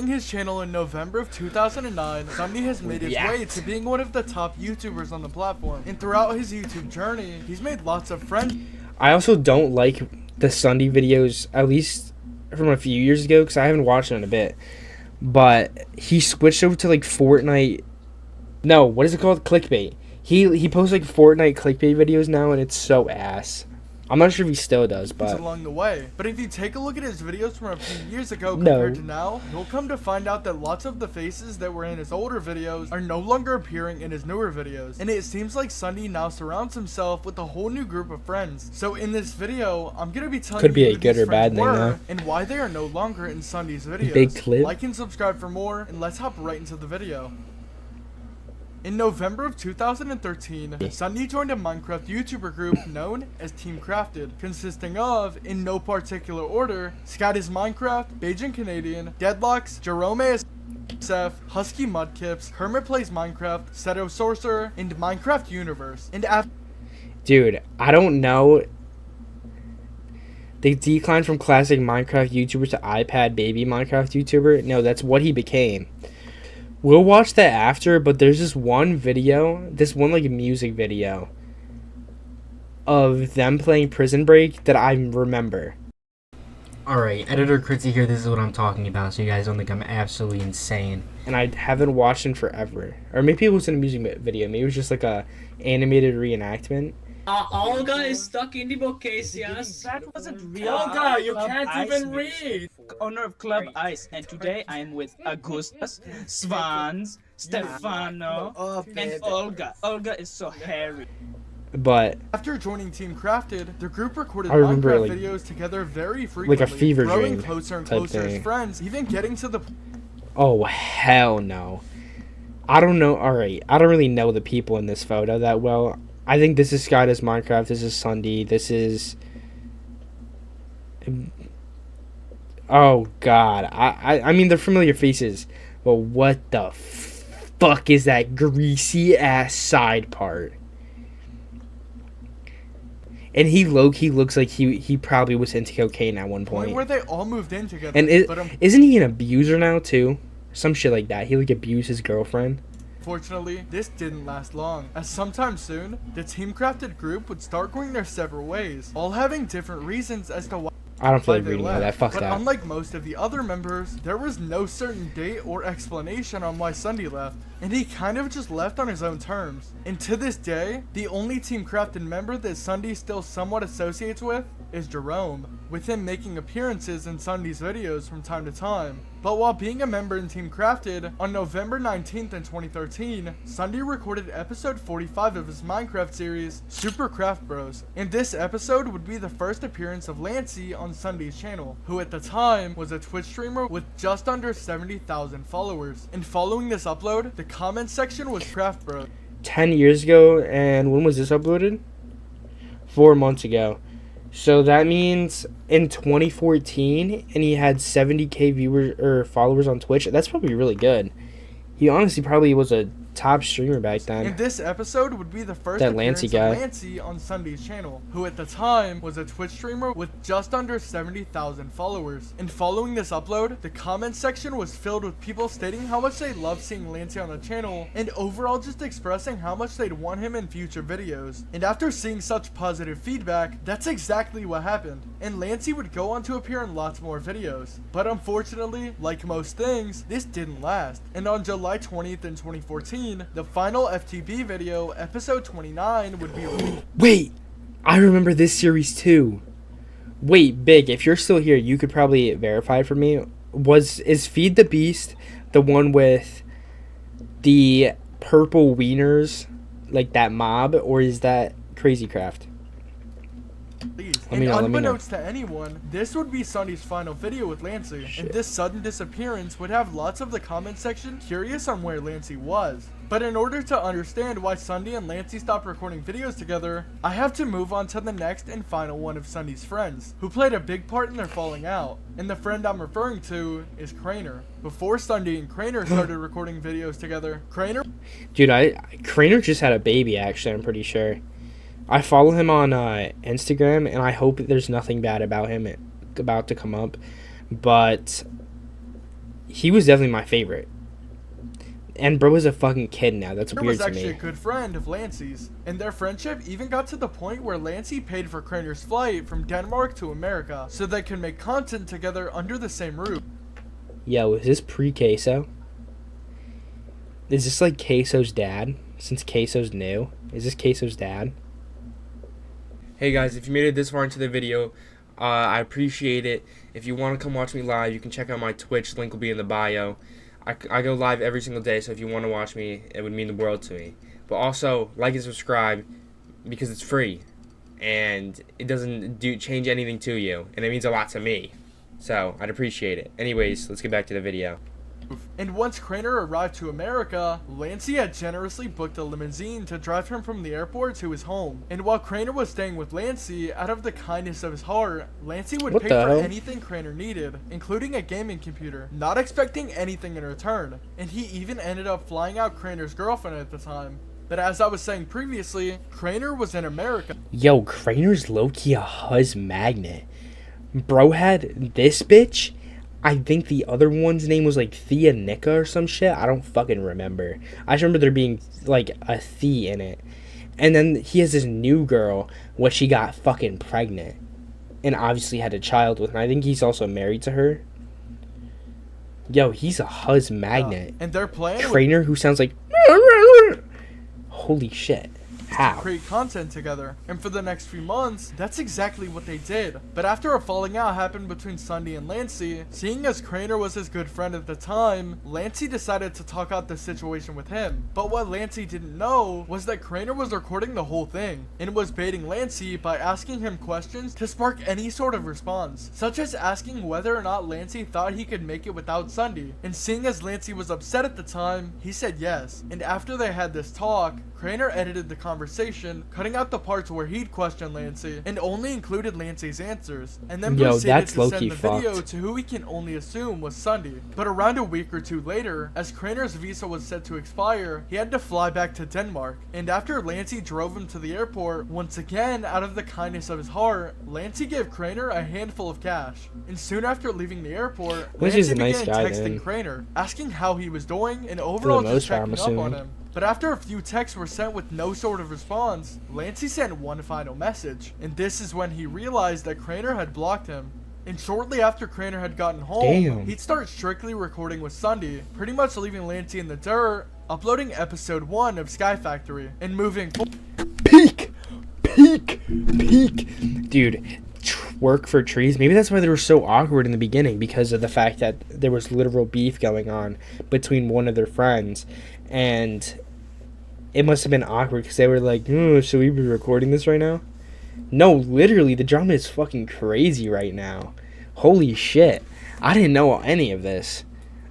Starting his channel in November of 2009, SSundee has made his way to being one of the top YouTubers on the platform. And throughout his YouTube journey, he's made lots of friends. I also don't like the SSundee videos, at least from a few years ago, because I haven't watched it in a bit. But he switched over to like Fortnite. No, what is it called? Clickbait. He posts like Fortnite clickbait videos now, and it's so ass. I'm not sure if he still does, but along the way. But if you take a look at his videos from a few years ago compared to now, you'll come to find out that lots of the faces that were in his older videos are no longer appearing in his newer videos. And it seems like SSundee now surrounds himself with a whole new group of friends. So in this video, I'm gonna be telling you who these friends were and why they are no longer in SSundee's videos. Big clip. Like and subscribe for more, and let's hop right into the video. In November of 2013, SSundee joined a Minecraft YouTuber group known as Team Crafted, consisting of, in no particular order, Scott is Minecraft, Bajan Canadian, Deadlocks, Jerome SF, Husky Mudkips, Hermit Plays Minecraft, Seto Sorcerer, and Minecraft Universe. And dude, I don't know. They declined from classic Minecraft YouTuber to iPad baby Minecraft YouTuber. No, that's what he became. We'll watch that after, but there's this one video, like music video of them playing Prison Break that I remember. Alright, Editor Critzy here, this is what I'm talking about, so you guys don't think I'm absolutely insane. And I haven't watched in forever. Or maybe it wasn't a music video, maybe it was just like a animated reenactment. Olga is stuck in the bookcase, yes. That wasn't real. Olga, you can't even read. Owner of Club Ice, and today I am with Augustus, Svans, Stefano, and Olga. Olga is so hairy. But after joining Team Crafted, the group recorded Minecraft videos together very frequently, like a fever growing dream closer and closer as friends, even getting to the... Oh, hell no. I don't know. Alright, I don't really know the people in this photo that well. I think this is Scott is Minecraft, this is SSundee, this is... Oh, God. I mean, they're familiar faces, but what the fuck is that greasy-ass side part? And he low-key looks like he probably was into cocaine at one point. Where they all moved in together. And isn't he an abuser now, too? Some shit like that. He, like, abused his girlfriend. Fortunately, this didn't last long, as sometime soon, the Team Crafted group would start going their separate ways, all having different reasons as to why I don't feel like reading all that. Fuck that. But unlike most of the other members, there was no certain date or explanation on why SSundee left, and he kind of just left on his own terms. And to this day, the only Team Crafted member that SSundee still somewhat associates with is Jerome, with him making appearances in SSundee's videos from time to time. But while being a member in Team Crafted, on November 19th in 2013, SSundee recorded episode 45 of his Minecraft series, Super Craft Bros. And this episode would be the first appearance of Lancey on SSundee's channel, who at the time was a Twitch streamer with just under 70,000 followers. And following this upload, the comment section was Craft Bros. 10 years ago, and when was this uploaded? 4 months ago. So that means in 2014, and he had 70k viewers or followers on Twitch. That's probably really good. He honestly probably was a top streamer back then. And this episode would be the first appearance of Lancey on SSundee's channel, who at the time was a Twitch streamer with just under 70,000 followers. And following this upload, the comment section was filled with people stating how much they love seeing Lancey on the channel, and overall just expressing how much they'd want him in future videos. And after seeing such positive feedback, that's exactly what happened. And Lancey would go on to appear in lots more videos. But unfortunately, like most things, this didn't last. And on July 20th in 2014, the final FTB video, episode 29, would be released. Wait, I remember this series too. Wait, Big, if you're still here, you could probably verify for me. Is Feed the Beast the one with the purple wieners, like that mob, or is that Crazy Craft? And unbeknownst to anyone, this would be SSundee's final video with Lancey, and this sudden disappearance would have lots of the comment section curious on where Lancey was. But in order to understand why SSundee and Lancey stopped recording videos together, I have to move on to the next and final one of SSundee's friends, who played a big part in their falling out. And the friend I'm referring to is Craner. Before SSundee and Craner started recording videos together, Dude, Craner just had a baby, actually, I'm pretty sure. I follow him on Instagram, and I hope there's nothing bad about him about to come up. But he was definitely my favorite. And bro is a fucking kid now. That's Craner weird was to me. actually a good friend of Lancey's, and their friendship even got to the point where Lancey paid for Craner's flight from Denmark to America so they could make content together under the same roof. Yo, is this pre-Queso? Is this like Queso's dad? Since Queso's new? Is this Queso's dad? Hey guys, if you made it this far into the video, I appreciate it. If you want to come watch me live, you can check out my Twitch. Link will be in the bio. I go live every single day, so if you want to watch me, it would mean the world to me. But also, like and subscribe, because it's free. And it doesn't change anything to you. And it means a lot to me. So, I'd appreciate it. Anyways, let's get back to the video. And once Craner arrived to America, Lancey had generously booked a limousine to drive him from the airport to his home. And while Craner was staying with Lancey, out of the kindness of his heart, Lancey would pay for anything Craner needed, including a gaming computer, not expecting anything in return. And he even ended up flying out Craner's girlfriend at the time. But as I was saying previously, Craner was in America. Yo, Craner's low-key a huzz magnet. Bro had this bitch. I think the other one's name was like Thea Nika or some shit. I don't fucking remember. I just remember there being like a Thea in it. And then he has this new girl, which she got fucking pregnant. And obviously had a child with. And I think he's also married to her. Yo, he's a huzz magnet. And their plan Craner who sounds like... Holy shit. How? Create content together, and for the next few months, that's exactly what they did. But after a falling out happened between SSundee and Lancey, seeing as Craner was his good friend at the time, Lancey decided to talk out the situation with him. But what Lancey didn't know was that Craner was recording the whole thing, and was baiting Lancey by asking him questions to spark any sort of response, such as asking whether or not Lancey thought he could make it without SSundee. And seeing as Lancey was upset at the time, he said yes. And after they had this talk, Craner edited the conversation, cutting out the parts where he'd questioned Lancey, and only included Lancey's answers, and then proceeded to send the video to who we can only assume was SSundee. But around a week or two later, as Craner's visa was set to expire, he had to fly back to Denmark, and after Lancey drove him to the airport, once again, out of the kindness of his heart, Lancey gave Craner a handful of cash. And soon after leaving the airport, Lancey began texting Craner, asking how he was doing, and overall just checking up on him. But after a few texts were sent with no sort of response, Lancey sent one final message, and this is when he realized that Craner had blocked him. And shortly after Craner had gotten home, he'd start strictly recording with SSundee, pretty much leaving Lancey in the dirt, uploading episode 1 of Sky Factory, and moving Peak! Dude, work for trees. Maybe that's why they were so awkward in the beginning, because of the fact that there was literal beef going on between one of their friends. And it must have been awkward because they were like, should we be recording this right now? No, literally, the drama is fucking crazy right now. Holy shit. I didn't know any of this.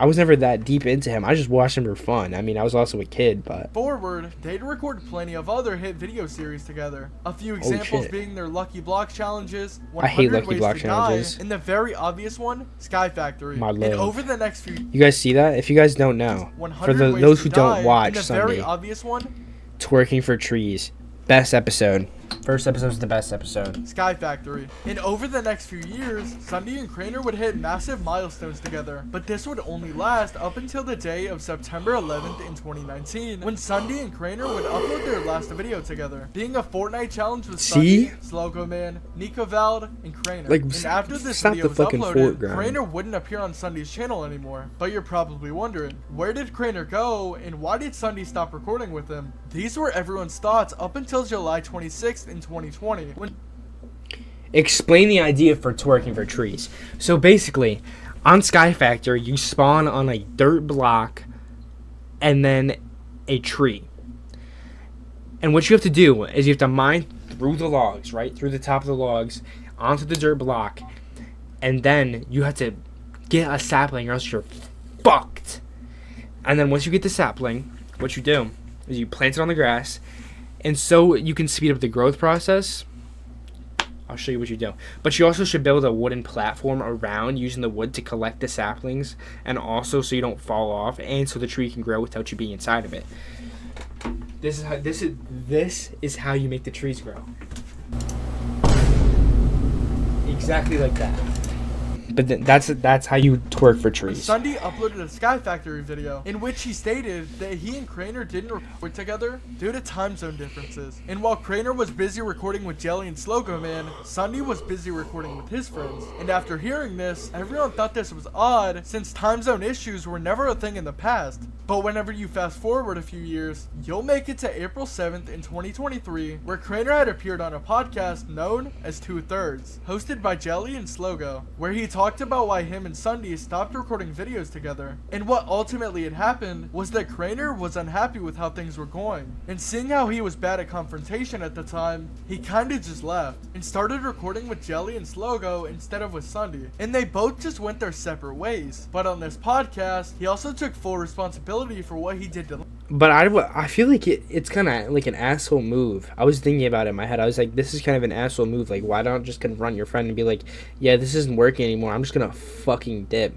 I was never that deep into him. I just watched him for fun. I mean, I was also a kid, but... Forward, they'd record plenty of other hit video series together. A few examples being their Lucky Blocks challenges, 100 I hate Lucky Block challenges. And the very obvious one, Sky Factory. My love. And over the next few... You guys see that? If you guys don't know, for those who don't watch SSundee, very obvious one, Twerking for Trees. Best episode. First episode is the best episode. Sky Factory. And over the next few years, SSundee and Craner would hit massive milestones together, but this would only last up until the day of September 11th in 2019, when SSundee and Craner would upload their last video together, being a Fortnite challenge with SSundee, Slogo Man, Nico Vald, and Craner. And after this video was uploaded, Craner wouldn't appear on SSundee's channel anymore. But you're probably wondering, where did Craner go, and why did SSundee stop recording with him? These were everyone's thoughts up until July 26th in 2020. Explain the idea for twerking for trees. So basically, on Sky Factory, you spawn on a dirt block and then a tree. And what you have to do is you have to mine through the logs, right? Through the top of the logs, onto the dirt block. And then you have to get a sapling or else you're fucked. And then once you get the sapling, what you do is you plant it on the grass. And so you can speed up the growth process. I'll show you what you do. But you also should build a wooden platform around using the wood to collect the saplings. And also so you don't fall off. And so the tree can grow without you being inside of it. This is how you make the trees grow. Exactly like that. But that's how you twerk for trees. SSundee uploaded a Sky Factory video in which he stated that he and Craner didn't record together due to time zone differences. And while Craner was busy recording with Jelly and Slogo Man, SSundee was busy recording with his friends. And after hearing this, everyone thought this was odd since time zone issues were never a thing in the past. But whenever you fast forward a few years, you'll make it to April 7th in 2023, where Craner had appeared on a podcast known as 2/3, hosted by Jelly and Slogo, where he talked about why him and SSundee stopped recording videos together. And what ultimately had happened was that Craner was unhappy with how things were going. And seeing how he was bad at confrontation at the time, he kinda just left and started recording with Jelly and Slogo instead of with SSundee. And they both just went their separate ways. But on this podcast, he also took full responsibility for what he did to. But I feel like it's kind of like an asshole move. I was thinking about it in my head. I was like, this is kind of an asshole move. Like, why don't just confront your friend and be like, yeah, this isn't working anymore. I'm just going to fucking dip.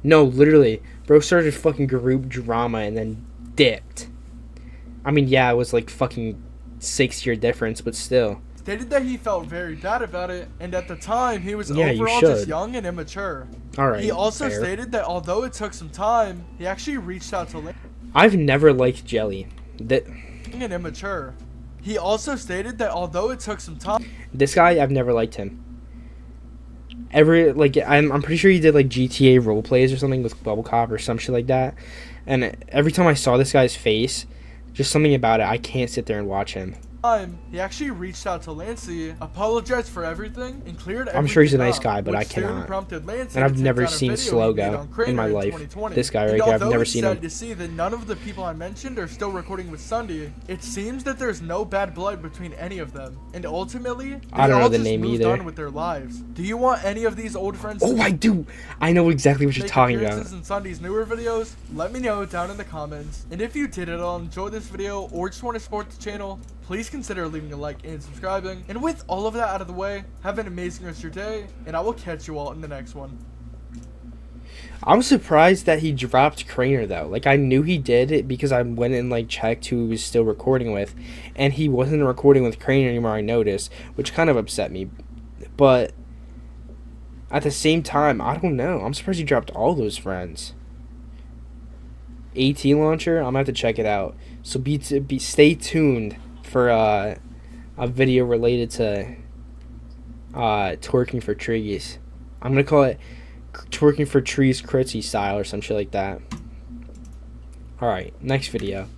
No, literally. Bro started fucking group drama and then dipped. I mean, yeah, it was like fucking 6-year difference, but still. Stated that he felt very bad about it, and at the time, he was Yeah, overall just young and immature. Alright, he also fair. stated that although it took some time, he actually reached out to I've never liked Jelly. and immature. He also stated that although it took some time, This guy, I've never liked him. I'm pretty sure he did like GTA role plays or something with Bubble Cop or some shit like that. And every time I saw this guy's face, just something about it, I can't sit there and watch him. he actually reached out to Lancey, apologized for everything, and cleared everything. I'm sure he's a nice up, guy, but I which soon cannot. prompted Lancey And I've to take never down a seen video he made Slogo on Craner in my life. 2020. This guy right And here, I've although never it's seen sad him. to see that none of the people I mentioned are still recording with SSundee, it seems that there's no bad blood between any of them. And ultimately, they I don't know all the just name moved either. on with their lives. Do you want any of these old friends Oh, to I do. I know exactly what you're make talking appearances about. in SSundee's newer videos? Let me know down in the comments. And if you did at all enjoy this video or just want to support the channel, please consider leaving a like and subscribing. And with all of that out of the way, have an amazing rest of your day, and I will catch you all in the next one. I'm surprised that he dropped Craner though. Like, I knew he did it because I went and like checked who he was still recording with, and he wasn't recording with Craner anymore. I noticed, which kind of upset me. But at the same time, I don't know. I'm surprised he dropped all those friends. AT launcher, I'm gonna have to check it out. So stay tuned for a video related to twerking for trees. I'm gonna call it twerking for trees Critzy style or some shit like that. Alright, next video.